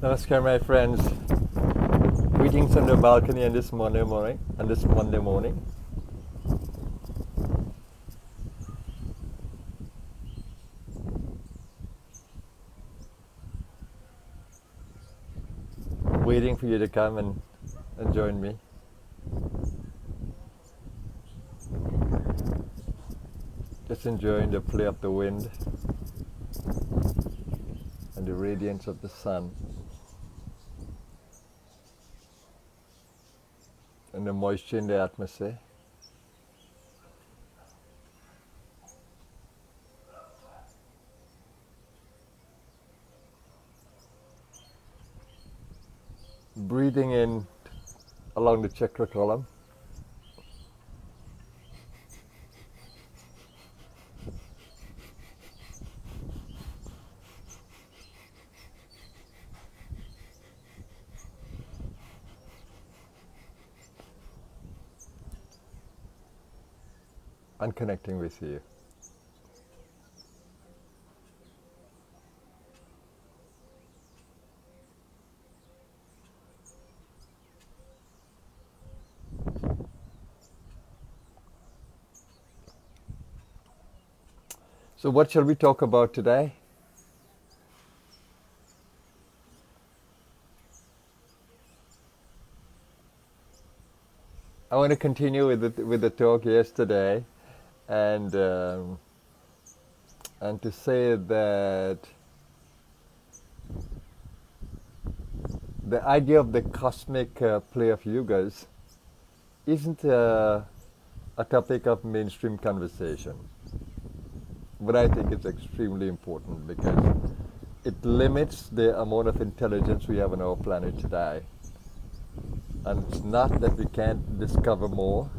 Namaskar, my friends. Greetings on the balcony on this Monday morning. Waiting for you to come and join me. Just enjoying the play of the wind and the radiance of the sun and the moisture in the atmosphere. Breathing in along the chakra column. And connecting with you. So what shall we talk about today? I want to continue with the talk yesterday, and to say that the idea of the cosmic play of Yugas isn't a topic of mainstream conversation. But I think it's extremely important because it limits the amount of intelligence we have on our planet today. And it's not that we can't discover more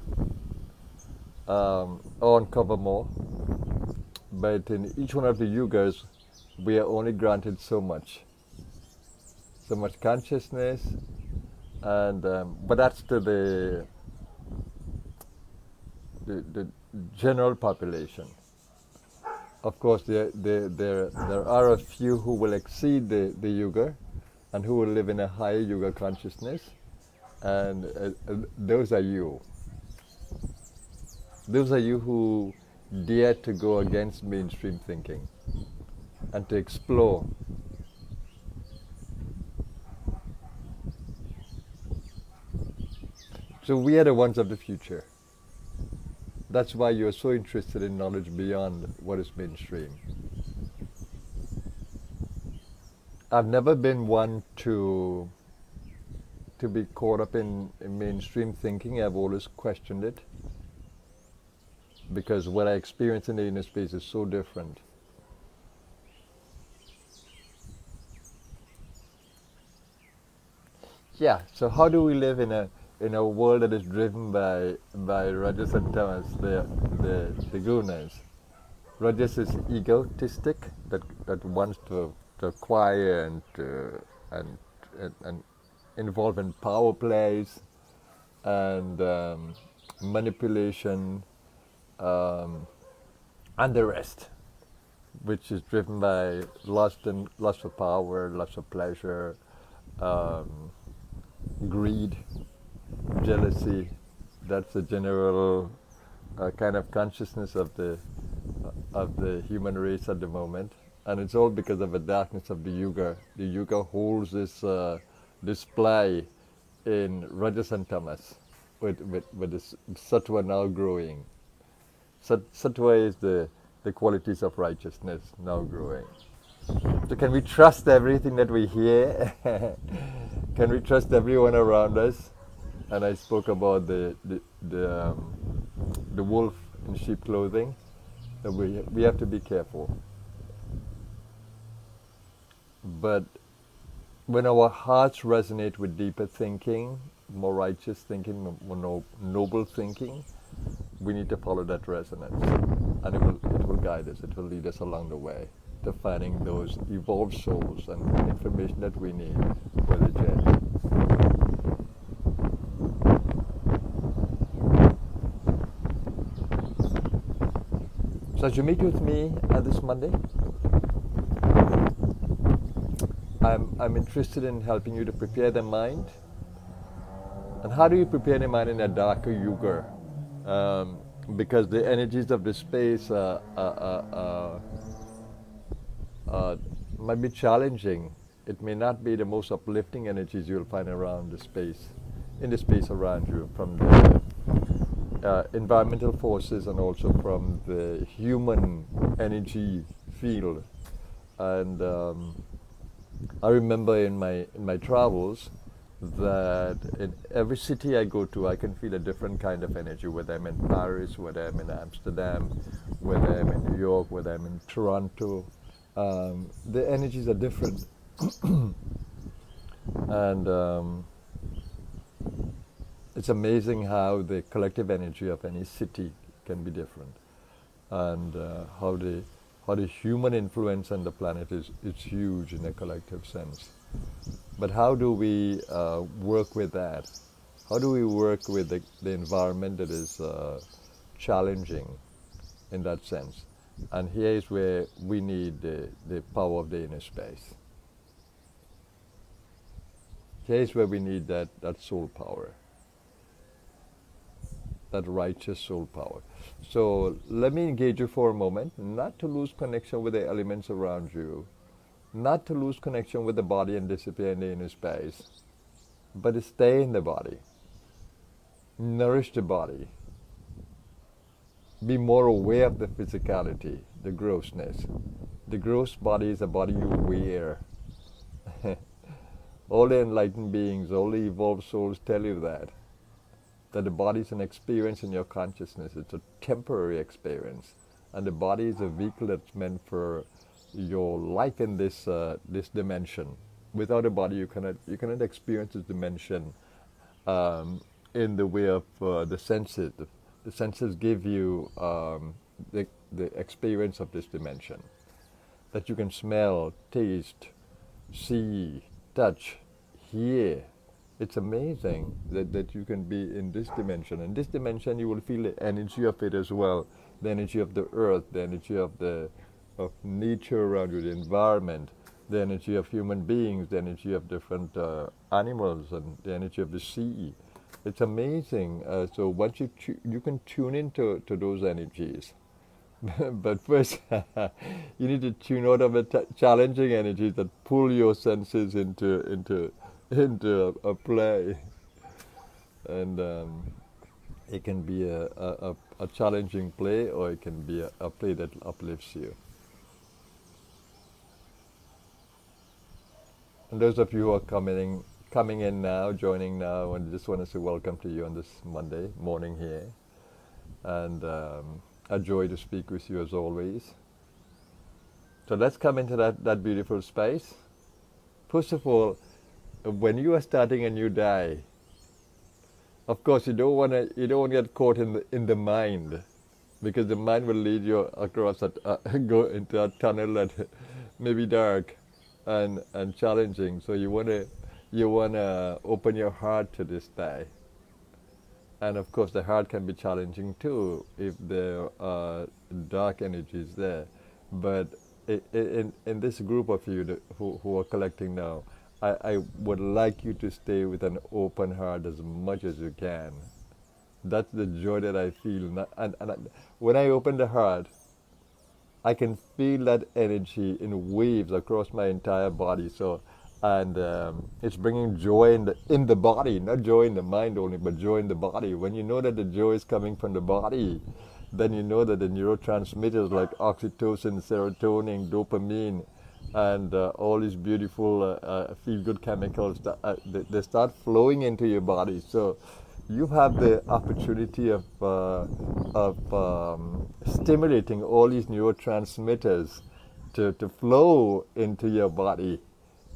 or uncover more, but in each one of the yugas, we are only granted so much consciousness, and but that's to the general population. Of course, there are a few who will exceed the yuga and who will live in a higher yuga consciousness, and those are you. Those are you who dare to go against mainstream thinking and to explore. So we are the ones of the future. That's why you're so interested in knowledge beyond what is mainstream. I've never been one to be caught up in mainstream thinking. I've always questioned it because what I experience in the inner space is so different. Yeah, so how do we live in a world that is driven by Rajas and Tamas, the gunas? Rajas is egotistic, that wants to acquire and involved in power plays and manipulation and the rest, which is driven by lust for power, lust for pleasure, greed, jealousy. That's the general kind of consciousness of the human race at the moment, and it's all because of the darkness of the yuga. The yuga holds this display in Rajas and Tamas, with this sattva now growing. Sattva is the qualities of righteousness now growing. So can we trust everything that we hear? Can we trust everyone around us? And I spoke about the wolf in sheep clothing. That we have to be careful. But when our hearts resonate with deeper thinking, more righteous thinking, more noble thinking, we need to follow that resonance, and it will guide us. It will lead us along the way to finding those evolved souls and information that we need for the journey. So as you meet with me this Monday, I'm interested in helping you to prepare the mind. And how do you prepare the mind in a darker yuga? Because the energies of the space might be challenging. It may not be the most uplifting energies you'll find around the space, in the space around you, from the environmental forces and also from the human energy field. And I remember in my travels that in every city I go to, I can feel a different kind of energy. Whether I'm in Paris, whether I'm in Amsterdam, whether I'm in New York, whether I'm in Toronto, the energies are different. And it's amazing how the collective energy of any city can be different, and how the human influence on the planet is huge in a collective sense. But how do we work with that? How do we work with the environment that is challenging in that sense? And here is where we need the power of the inner space. Here is where we need that soul power, that righteous soul power. So let me engage you for a moment, not to lose connection with the elements around you, not to lose connection with the body and disappear in the inner space, but to stay in the body, nourish the body, be more aware of the physicality, the grossness. The gross body is a body you wear. All the enlightened beings, all the evolved souls tell you that the body is an experience in your consciousness. It's a temporary experience, and the body is a vehicle that's meant for your life in this dimension. Without a body, you cannot experience this dimension in the way of the senses. The senses give you the experience of this dimension, that you can smell, taste, see, touch, hear. It's amazing that you can be in this dimension. In this dimension, you will feel the energy of it as well, the energy of the earth, the energy of nature around you, the environment, the energy of human beings, the energy of different animals, and the energy of the sea. It's amazing. So once you can tune into those energies. But first, you need to tune out of the challenging energies that pull your senses into a play, and it can be a challenging play, or it can be a play that uplifts you. And those of you who are coming in now, joining now, and just want to say welcome to you on this Monday morning here, and a joy to speak with you as always. So let's come into that beautiful space. First of all, when you are starting a new day, of course you don't want to get caught in the mind, because the mind will lead you across go into a tunnel that may be dark and challenging. So you want to open your heart to this day. And of course, the heart can be challenging too if there are dark energies there. But in this group of you who are collecting now, I would like you to stay with an open heart as much as you can. That's the joy that I feel. And when I open the heart, I can feel that energy in waves across my entire body. And it's bringing joy in the body, not joy in the mind only, but joy in the body. When you know that the joy is coming from the body, then you know that the neurotransmitters like oxytocin, serotonin, dopamine, and all these beautiful feel-good chemicals, they start flowing into your body. So you have the opportunity of stimulating all these neurotransmitters to flow into your body.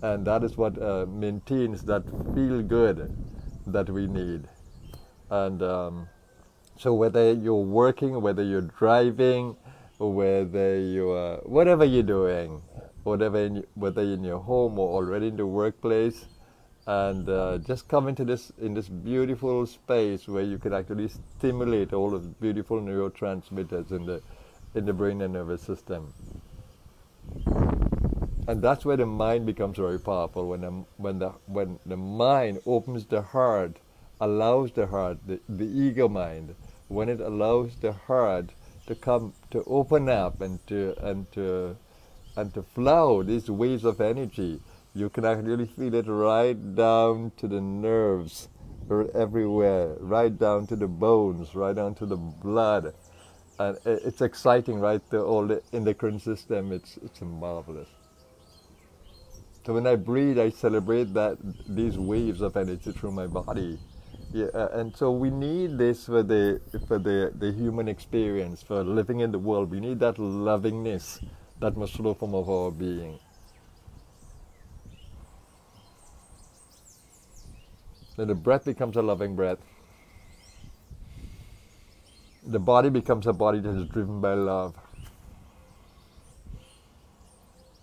And that is what maintains that feel good that we need. And so whether you're working, whether you're driving, whether you're whatever you're doing, whether in your home or already in the workplace, and just come into this beautiful space where you can actually stimulate all of the beautiful neurotransmitters in the brain and nervous system. And that's where the mind becomes very powerful. When the mind opens the heart, allows the heart, the ego mind, when it allows the heart to come to open up and to flow these waves of energy, you can actually feel it right down to the nerves, everywhere, right down to the bones, right down to the blood, and it's exciting, right? All the endocrine system. It's marvelous. So when I breathe, I celebrate these waves of energy through my body. Yeah, and so we need this for the human experience, for living in the world. We need that lovingness that must flow from our being. Then the breath becomes a loving breath. The body becomes a body that is driven by love.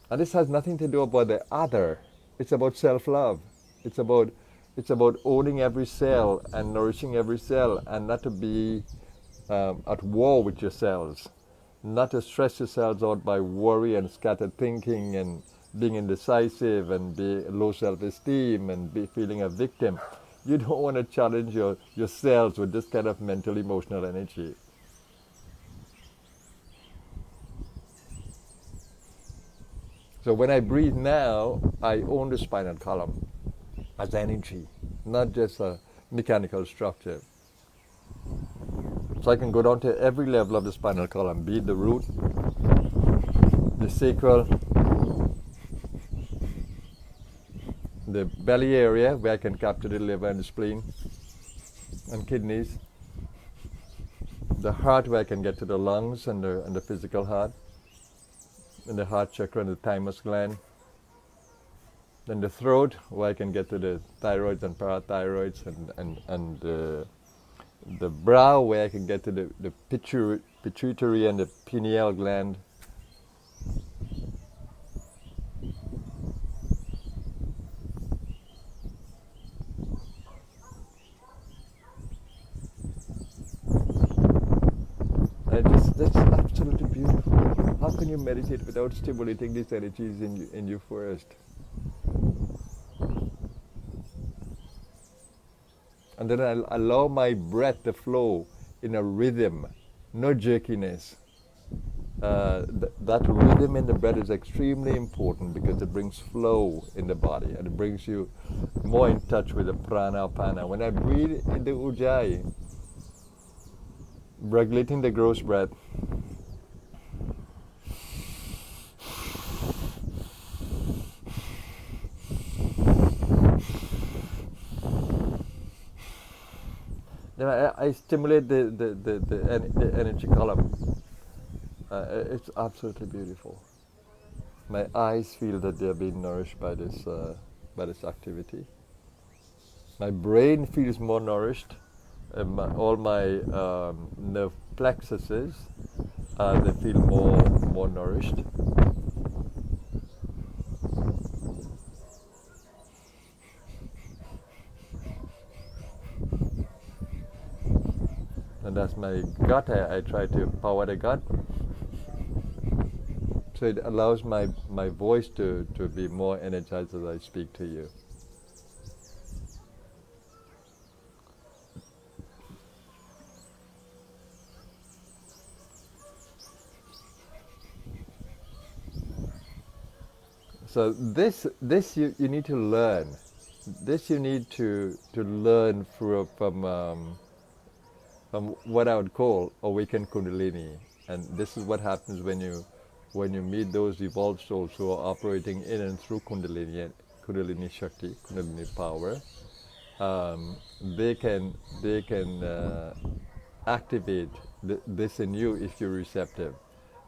And this has nothing to do about the other. It's about self-love. It's about owning every cell and nourishing every cell, and not to be at war with your cells, not to stress yourselves out by worry and scattered thinking and being indecisive and be low self-esteem and be feeling a victim. You don't want to challenge your cells with this kind of mental, emotional energy. So when I breathe now, I own the spinal column as energy, not just a mechanical structure. So I can go down to every level of the spinal column, be it the root, the sacral, the belly area where I can capture the liver and the spleen and kidneys, the heart where I can get to the lungs and the physical heart, and the heart chakra and the thymus gland, then the throat where I can get to the thyroids and parathyroids, and the brow where I can get to the pituitary and the pineal gland. That's absolutely beautiful. How can you meditate without stimulating these energies in you first? And then I allow my breath to flow in a rhythm, no jerkiness. That rhythm in the breath is extremely important because it brings flow in the body and it brings you more in touch with the prana apana. When I breathe in the ujjayi, regulating the gross breath, then I stimulate the energy column. It's absolutely beautiful. My eyes feel that they're being nourished by this activity. My brain feels more nourished. All my nerve plexuses, they feel more nourished. And that's my gut. I try to power the gut. So it allows my voice to be more energized as I speak to you. So this you need to learn. This you need to learn from what I would call awakened Kundalini. And this is what happens when you meet those evolved souls who are operating in and through Kundalini Shakti, Kundalini power. They can activate this in you if you're receptive.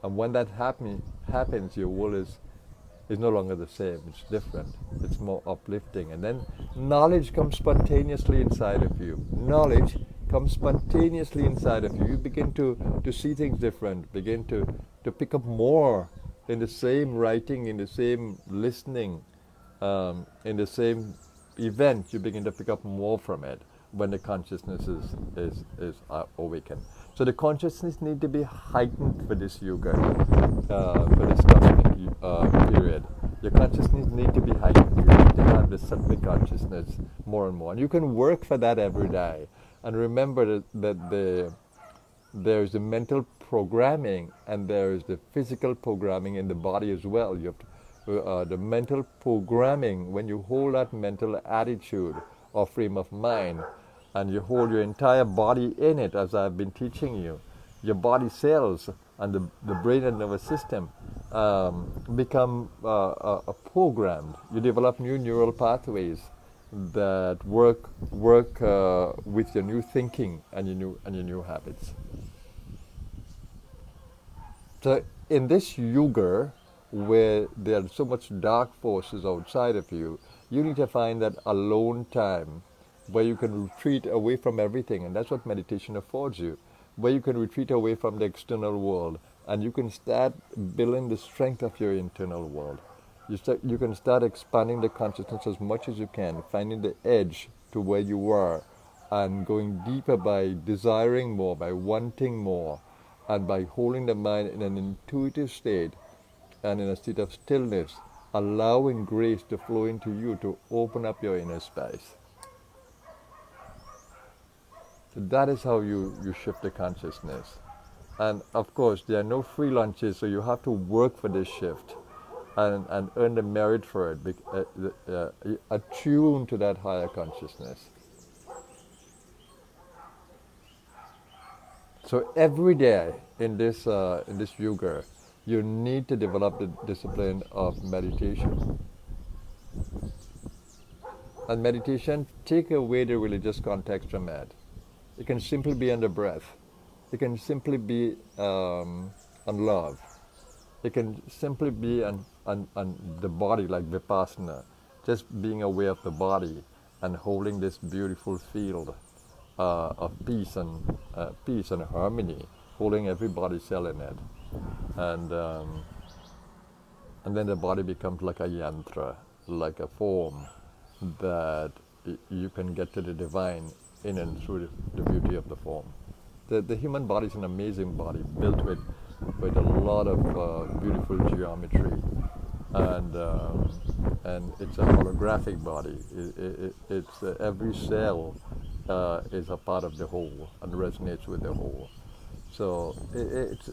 And when that happens, your world is no longer the same. It's different. It's more uplifting. And then knowledge comes spontaneously inside of you. Knowledge comes spontaneously inside of you. You begin to see things different, begin to pick up more in the same writing, in the same listening, in the same event. You begin to pick up more from it when the consciousness is awakened. So the consciousness needs to be heightened for this yuga, for this cosmic period. Your consciousness need to be heightened. You need to have the sattvic consciousness more and more. And you can work for that every day. And remember that there's the mental programming and there's the physical programming in the body as well. You have to, the mental programming, when you hold that mental attitude or frame of mind and you hold your entire body in it, as I've been teaching you, your body cells and the brain and nervous system become programmed. You develop new neural pathways that work with your new thinking and your new habits. So in this yuga, where there are so much dark forces outside of you, you need to find that alone time where you can retreat away from everything, and that's what meditation affords you, where you can retreat away from the external world and you can start building the strength of your internal world. You can start expanding the consciousness as much as you can, finding the edge to where you are and going deeper by desiring more, by wanting more, and by holding the mind in an intuitive state and in a state of stillness, allowing grace to flow into you to open up your inner space. So that is how you shift the consciousness. And of course, there are no free lunches, so you have to work for this shift and earn the merit for it, attune to that higher consciousness. So every day in this yuga, you need to develop the discipline of meditation. And meditation, take away the religious context from it. It can simply be on the breath. It can simply be on love. It can simply be on the body, like vipassana, just being aware of the body and holding this beautiful field of peace and harmony, holding every body cell in it, and then the body becomes like a yantra, like a form that you can get to the divine in and through the beauty of the form. The human body is an amazing body, built with a lot of beautiful geometry, and it's a holographic body. It's every cell is a part of the whole and resonates with the whole. So it's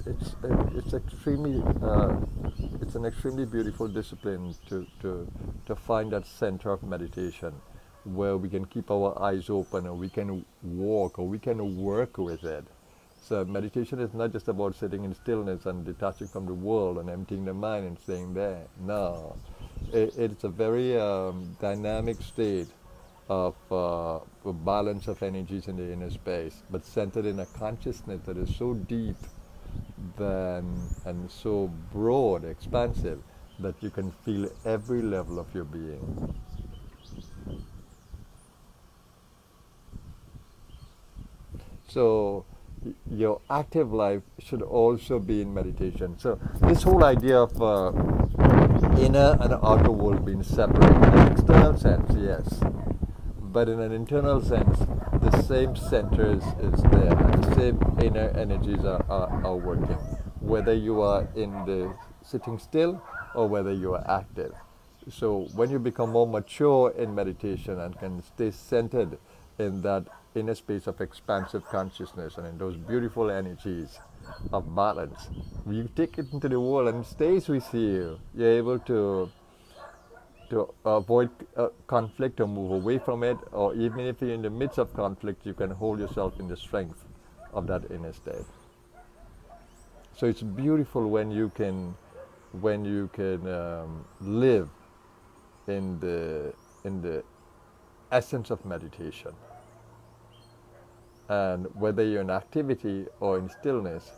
an extremely beautiful discipline to find that center of meditation, where we can keep our eyes open and we can walk or we can work with it. So meditation is not just about sitting in stillness and detaching from the world and emptying the mind and staying there. No, it's a very dynamic state of a balance of energies in the inner space, but centered in a consciousness that is so deep and so broad, expansive, that you can feel every level of your being. So your active life should also be in meditation. So this whole idea of inner and outer world being separate, in an external sense, yes, but in an internal sense, the same center is there, and the same inner energies are working, whether you are in the sitting still or whether you are active. So when you become more mature in meditation and can stay centered in that inner space of expansive consciousness and in those beautiful energies of balance, you take it into the world and it stays with you. You're able to avoid conflict or move away from it, or even if you're in the midst of conflict, you can hold yourself in the strength of that inner state. So it's beautiful when you can live in the essence of meditation. And whether you're in activity or in stillness,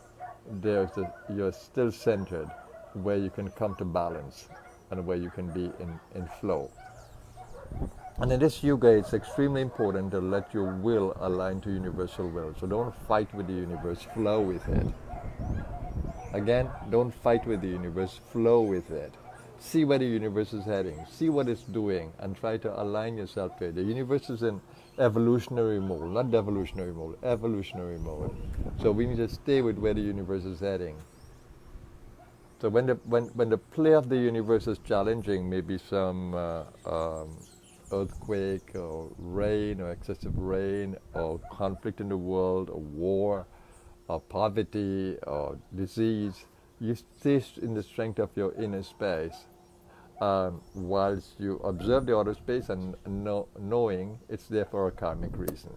you're still centered, where you can come to balance and where you can be in flow. And in this yuga, it's extremely important to let your will align to universal will. So don't fight with the universe, flow with it. Again, don't fight with the universe, flow with it. See where the universe is heading, see what it's doing, and try to align yourself to it. The universe is in evolutionary mode, not devolutionary mode, evolutionary mode. So we need to stay with where the universe is heading. So when the play of the universe is challenging, maybe some earthquake or rain or excessive rain or conflict in the world or war or poverty or disease, you stay in the strength of your inner space, whilst you observe the outer space and knowing it's there for a karmic reason.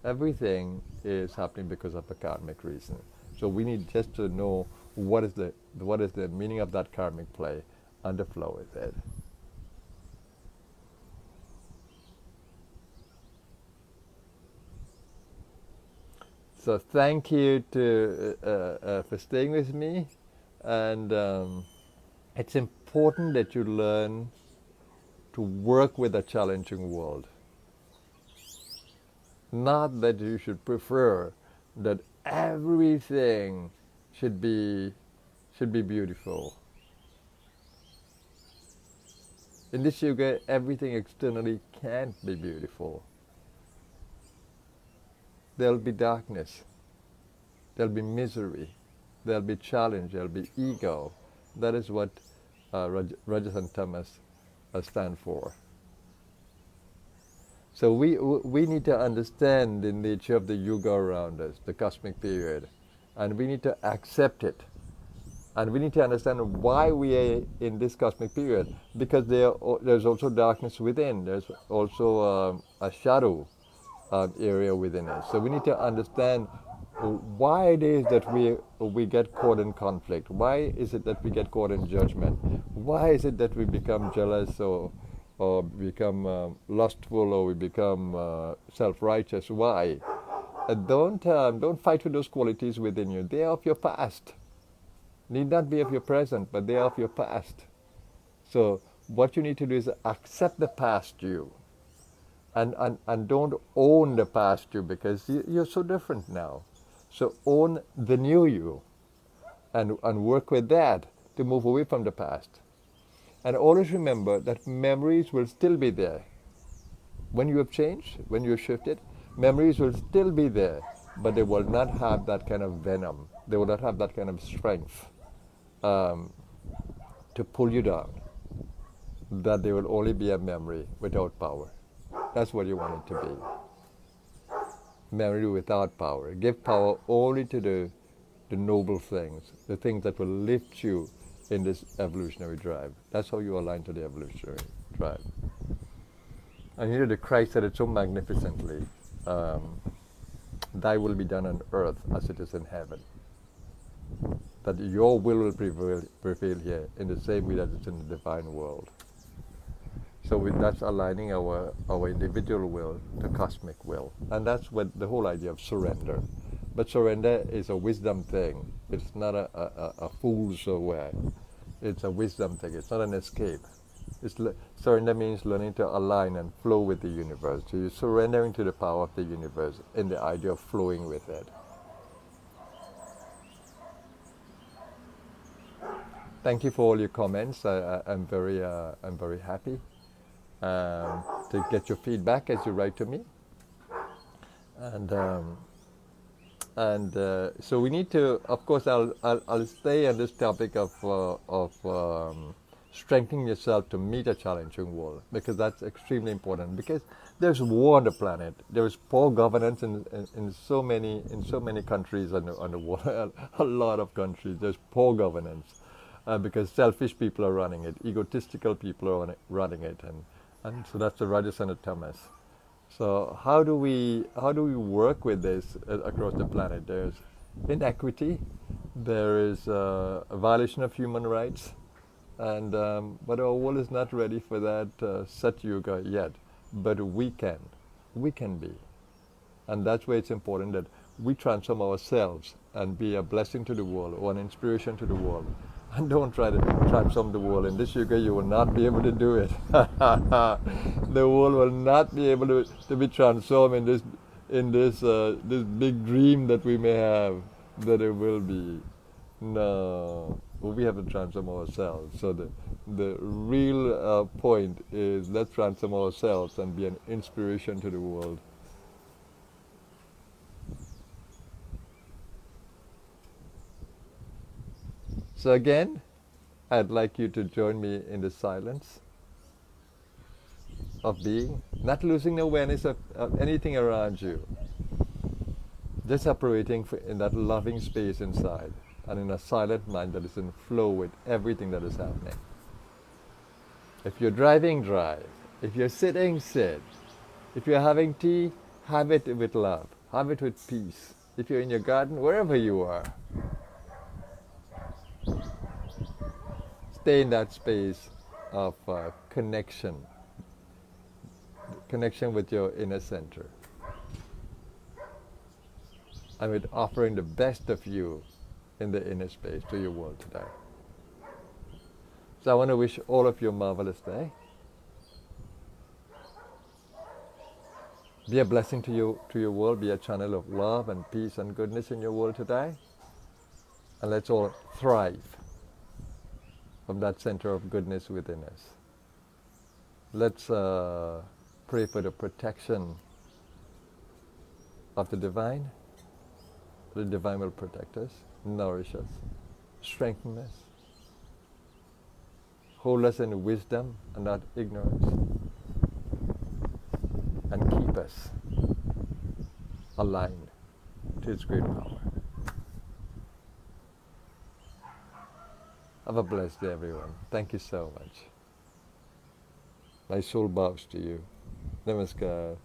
Everything is happening because of a karmic reason. So we need just to know what is the meaning of that karmic play and to flow with it. So thank you for staying with me, and it's important that you learn to work with a challenging world. Not that you should prefer that everything should be beautiful. In this yoga, everything externally can't be beautiful. There'll be darkness, there'll be misery, there'll be challenge, there'll be ego. That is what Rajas and Tamas stand for. So we need to understand the nature of the yuga around us, the cosmic period, and we need to accept it. And we need to understand why we are in this cosmic period, because there's also darkness within. There's also a shadow area within us. So we need to understand why it is that we get caught in conflict. Why is it that we get caught in judgment? Why is it that we become jealous or become lustful, or we become self-righteous? Why? Don't fight with those qualities within you. They are of your past. Need not be of your present, but they are of your past. So what you need to do is accept the past you. And don't own the past you, because you're so different now. So own the new you and work with that to move away from the past. And always remember that memories will still be there. When you have changed, when you have shifted, memories will still be there, but they will not have that kind of venom. They will not have that kind of strength to pull you down. That they will only be a memory without power. That's what you want it to be. Memory without power. Give power only to the noble things, the things that will lift you in this evolutionary drive. That's how you align to the evolutionary drive. And you know, the Christ said it so magnificently. Thy will be done on earth as it is in heaven. That your will prevail here in the same way that it's in the divine world. So that's aligning our individual will to cosmic will. And that's what the whole idea of surrender. But surrender is a wisdom thing. It's not a fool's way. It's a wisdom thing. It's not an escape. Surrender means learning to align and flow with the universe. So you're surrendering to the power of the universe in the idea of flowing with it. Thank you for all your comments. I'm very happy to get your feedback as you write to me. And so we need to, of course, I'll stay on this topic of strengthening yourself to meet a challenging world, because that's extremely important. Because there's war on the planet. There is poor governance in so many countries on the world. A lot of countries. There's poor governance because selfish people are running it, egotistical people are running it, and so that's the Rajas and the Tamas. So how do we work with this across the planet? There's inequity, there is a violation of human rights, and but our world is not ready for that Sat Yuga yet. But we can be, and that's why it's important that we transform ourselves and be a blessing to the world or an inspiration to the world. And don't try to transform the world. In this yuga, you will not be able to do it. The world will not be able to be transformed in this big dream that we may have that it will be. No, we have to transform ourselves. So the real point is, let's transform ourselves and be an inspiration to the world. So again, I'd like you to join me in the silence of being, not losing awareness of anything around you, just operating in that loving space inside and in a silent mind that is in flow with everything that is happening. If you're driving, drive. If you're sitting, sit. If you're having tea, have it with love. Have it with peace. If you're in your garden, wherever you are, stay in that space of connection with your inner center, and with offering the best of you in the inner space to your world today. So I want to wish all of you a marvelous day. Be a blessing to your world. Be a channel of love and peace and goodness in your world today. And let's all thrive from that center of goodness within us. Let's pray for the protection of the divine. The divine will protect us, nourish us, strengthen us, hold us in wisdom and not ignorance, and keep us aligned to its great power. Have a blessed day, everyone. Thank you so much. My soul bows to you. Namaskar.